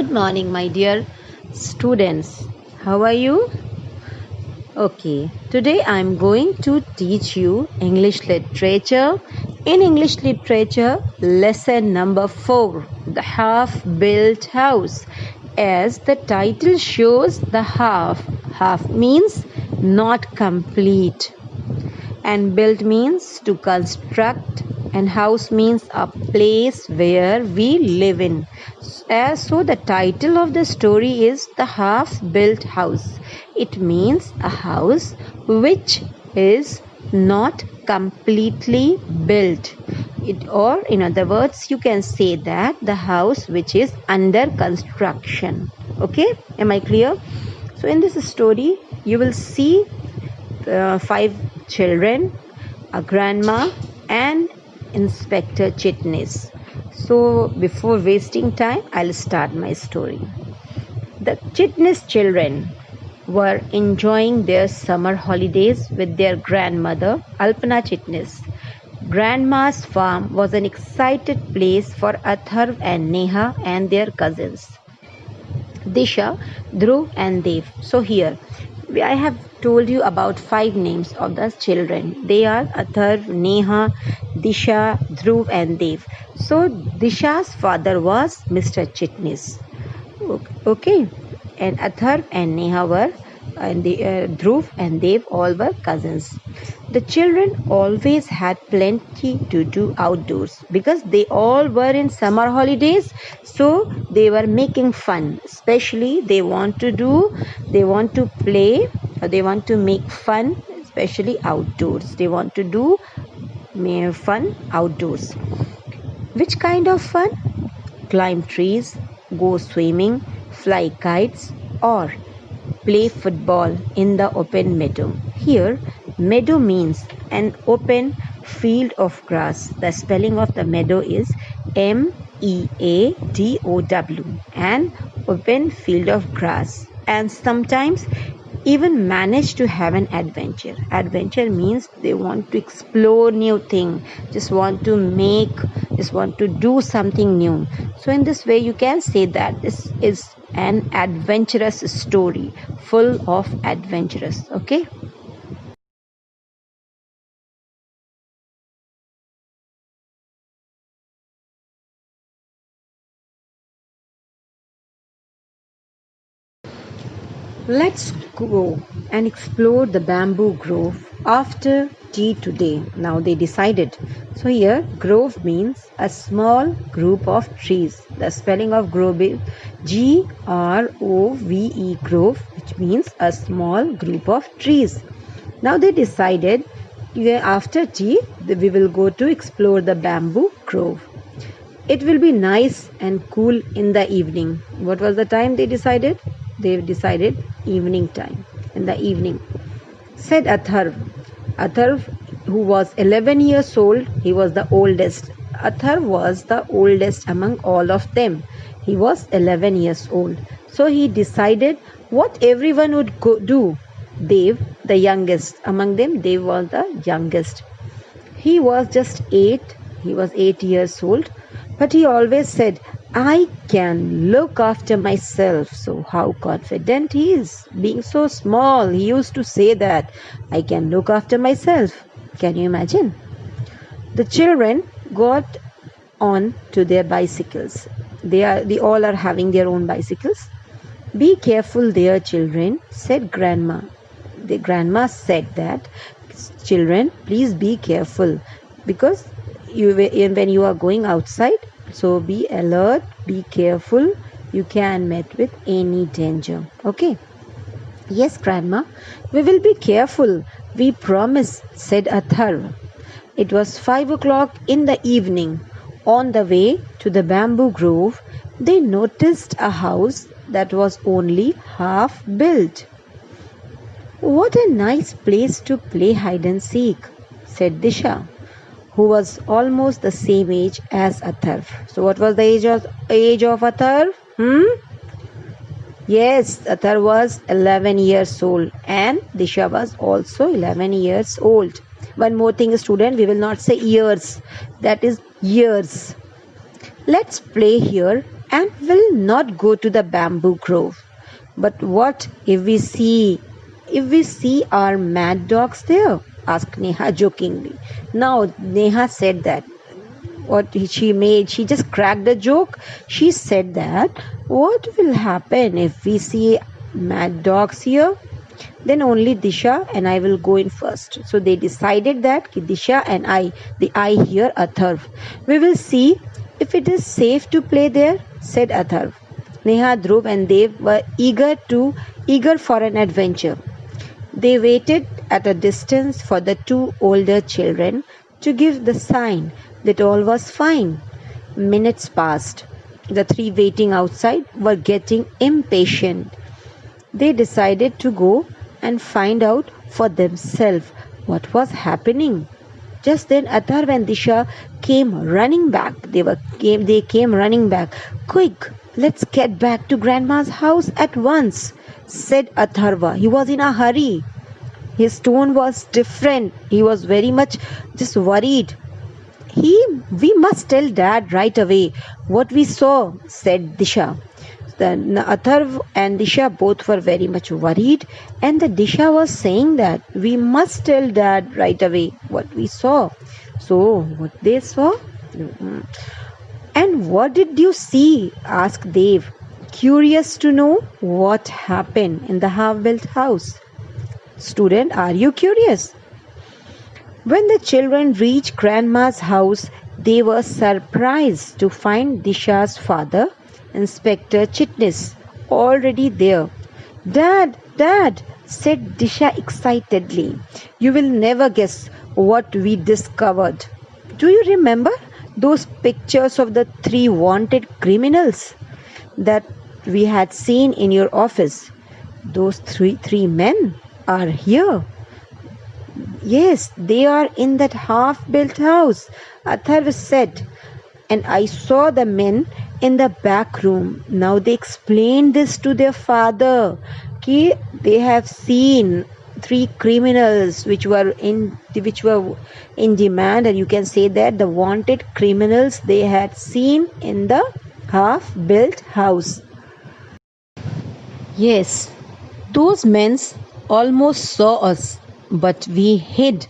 Good morning, my dear students. How are you? Okay, today I'm going to teach you English literature. In English literature, lesson number 4, The Half Built House. As the title shows, the half means not complete, and built means to construct, and house means a place where we live in. So the title of the story is The Half Built House. It means a house which is not completely built. Or in other words, you can say that the house which is under construction. Okay, am I clear? So in this story you will see 5 children, a grandma, and Inspector Chitnis. So before wasting time, I'll start my story. The Chitnis children were enjoying their summer holidays with their grandmother, Alpana Chitnis. Grandma's farm was an excited place for Atharv and Neha and their cousins, Disha, Dhruv, and Dev. So here I have told you about 5 names of the children. They are Atharv, Neha, Disha, Dhruv, and Dev. So Disha's father was Mr. Chitnis. Okay, and Atharv and Neha were, and Dhruv and Dev all were cousins. The children always had plenty to do outdoors because they all were in summer holidays, so they were making fun. Especially they want to play, or they want to make fun, especially outdoors. They want to do fun outdoors. Which kind of fun? Climb trees, go swimming, fly kites, or play football in the open meadow. Here, meadow means an open field of grass. The spelling of the meadow is MEADOW, an open field of grass. And sometimes even manage to have an adventure. Adventure means they want to explore new thing, just want to do something new. So in this way you can say that this is an adventurous story, full of adventurous. Okay. Let's go and explore the bamboo grove after tea today. Now they decided. So here, grove means a small group of trees. The spelling of grove is GROVE, grove, which means a small group of trees. Now they decided after tea we will go to explore the bamboo grove. It will be nice and cool in the evening. What was the time they decided? They decided evening time, in the evening. Said Atharv. Atharv, who was 11 years old, he was the oldest. Atharv was the oldest among all of them. He was 11 years old. So he decided what everyone would do. Dev, the youngest. Among them, Dev was the youngest. He was just 8. He was 8 years old. But he always said, I can look after myself. So how confident he is. Being so small, he used to say that, I can look after myself. Can you imagine? The children got on to their bicycles. They all are having their own bicycles. Be careful there, children, said grandma. The grandma said that, children, please be careful, because when you are going outside, so be alert, be careful. You can meet with any danger. Okay. Yes, grandma, we will be careful. We promise, said Atharv. It was 5 o'clock in the evening. On the way to the bamboo grove, they noticed a house that was only half built. What a nice place to play hide and seek, said Disha, who was almost the same age as Atharv. So what was the age of Atharv? Yes, Atharv was 11 years old and Disha was also 11 years old. One more thing, student, we will not say years. That is years. Let's play here, and will not go to the bamboo grove. But what if we see our mad dogs there? Asked Neha jokingly. Now Neha said that she just cracked a joke. She said that what will happen if we see mad dogs here? Then only Disha and I will go in first. So they decided that Disha and I hear Atharv. We will see if it is safe to play there, said Atharv. Neha, Dhruv and Dev were eager for an adventure. They waited at a distance for the two older children to give the sign that all was fine. Minutes passed. The three waiting outside were getting impatient. They decided to go and find out for themselves what was happening. Just then Atharv and Disha came running back. They came running back. Quick, let's get back to Grandma's house at once, said Atharva. He was in a hurry. His tone was different. He was very much just worried. We must tell Dad right away what we saw, said Disha. The Atharv and Disha both were very much worried, and the Disha was saying that we must tell Dad right away what we saw. So, what they saw? And what did you see? Asked Dev, curious to know what happened in the half-built house. Student, are you curious? When the children reached Grandma's house, they were surprised to find Disha's father, Inspector Chitnis, already there. Dad, said Disha excitedly. You will never guess what we discovered. Do you remember those pictures of the three wanted criminals that we had seen in your office? Those three men are here. Yes, they are in that half-built house, Atharva said. And I saw the men in the back room. Now they explained this to their father. They have seen three criminals which were in demand, and you can say that the wanted criminals they had seen in the half-built house. Yes, those men almost saw us, but we hid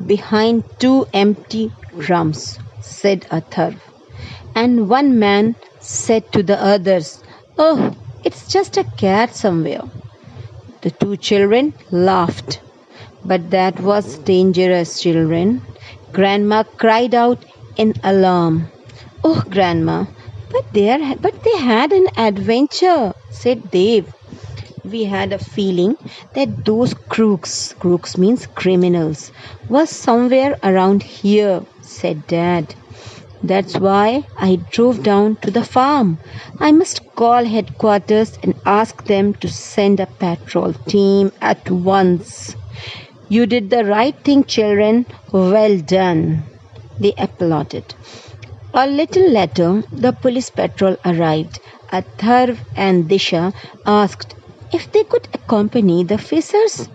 behind two empty drums, said Atharv. And one man said to the others, Oh, it's just a cat somewhere. The two children laughed. But that was dangerous, children. Grandma cried out in alarm. Oh, Grandma, but they had an adventure, said Dev. We had a feeling that those crooks means criminals, was somewhere around here, said Dad. That's why I drove down to the farm. I must call headquarters and ask them to send a patrol team at once. You did the right thing, children. Well done. They applauded. A little later, the police patrol arrived. Atharv and Disha asked if they could accompany the officers.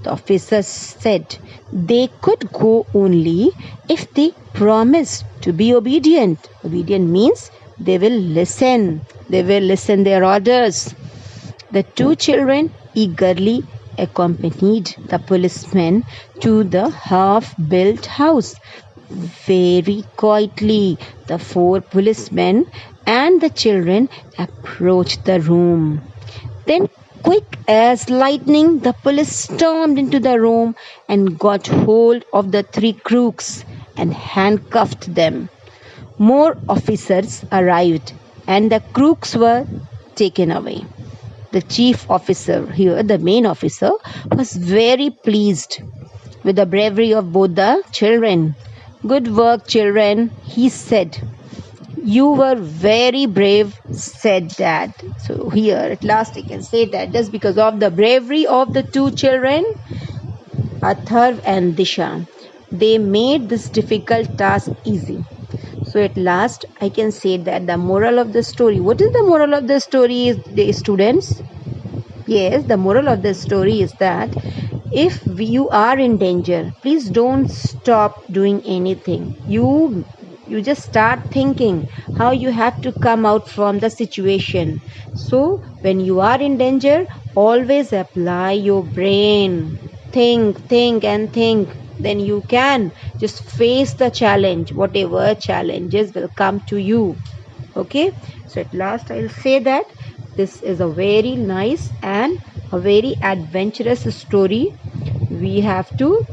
The officers said they could go only if they promised to be obedient. Obedient means they will listen. They will listen their orders. The two children eagerly accompanied the policemen to the half-built house. Very quietly, the four policemen and the children approached the room. Then, quick as lightning, the police stormed into the room and got hold of the three crooks and handcuffed them. More officers arrived and the crooks were taken away. The chief officer here, the main officer, was very pleased with the bravery of both the children. Good work, children, he said. You were very brave, said Dad. So here at last I can say that just because of the bravery of the two children, Atharv and Disha, they made this difficult task easy. So at last I can say that the moral of the story. What is the moral of the story, students? Yes, the moral of the story is that if you are in danger, please don't stop doing anything. You You just start thinking how you have to come out from the situation. So when you are in danger, always apply your brain. Think and think. Then you can just face the challenge, whatever challenges will come to you. Okay, so at last I'll say that this is a very nice and a very adventurous story. We have to,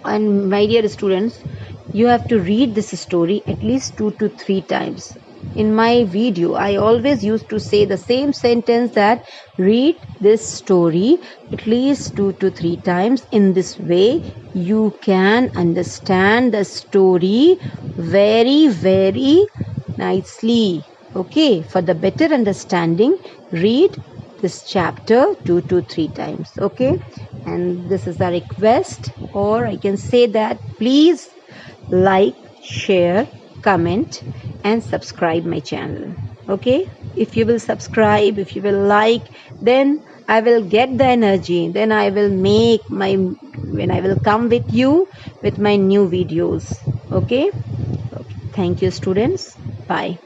and my dear students, you have to read this story at least 2 to 3 times. In my video I always used to say the same sentence, that read this story at least 2 to 3 times. In this way you can understand the story very nicely. Okay, for the better understanding, read this chapter 2 to 3 times. Okay, and this is a request, or I can say that please like, share, comment and subscribe my channel. Okay, if you will subscribe, if you will like, then I will get the energy, then I will make my, when I will come with you with my new videos. Okay, thank you students. Bye.